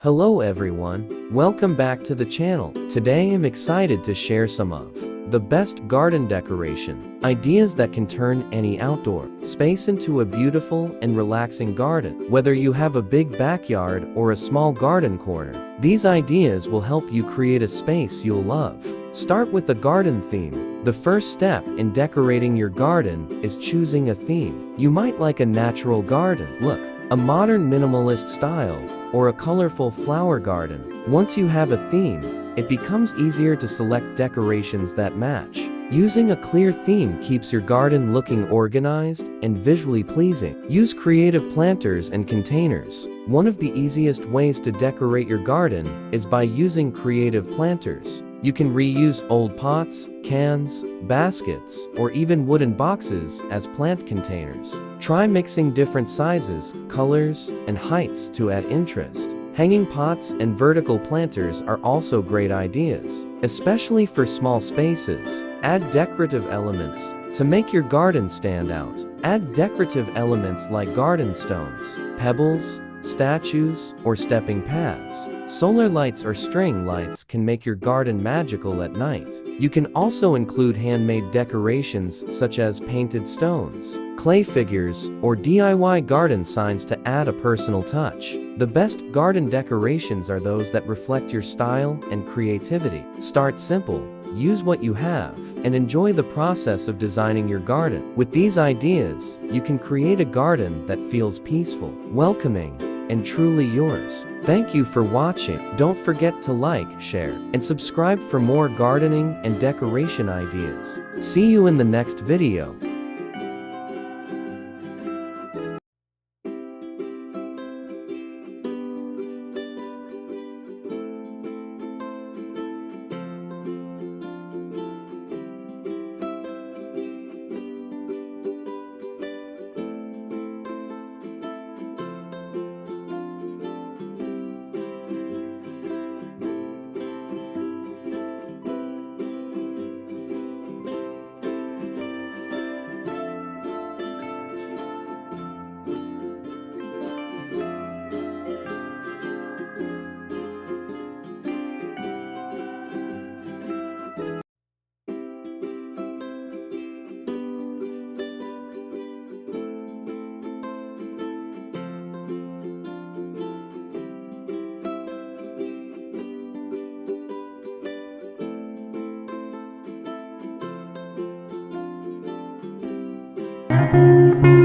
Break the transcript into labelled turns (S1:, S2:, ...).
S1: Hello everyone, welcome back to the channel. Today I'm excited to share some of the best garden decoration ideas that can turn any outdoor space into a beautiful and relaxing garden. Whether you have a big backyard or a small garden corner, these ideas will help you create a space you'll love. Start with a garden theme. The first step in decorating your garden is choosing a theme. You might like a natural garden look, a modern minimalist style, or a colorful flower garden. Once you have a theme, it becomes easier to select decorations that match. Using a clear theme keeps your garden looking organized and visually pleasing. Use creative planters and containers. One of the easiest ways to decorate your garden is by using creative planters. You can reuse old pots, cans, baskets, or even wooden boxes as plant containers. Try mixing different sizes, colors, and heights to add interest. Hanging pots and vertical planters are also great ideas, especially for small spaces. Add decorative elements to make your garden stand out. Add decorative elements like garden stones, pebbles, statues, or stepping paths. Solar lights or string lights can make your garden magical at night. You can also include handmade decorations such as painted stones, clay figures, or DIY garden signs to add a personal touch. The best garden decorations are those that reflect your style and creativity. Start simple, use what you have, and enjoy the process of designing your garden. With these ideas, you can create a garden that feels peaceful, welcoming, and truly yours. Thank you for watching. Don't forget to like, share, and subscribe for more gardening and decoration ideas. See you in the next video.
S2: Thank you.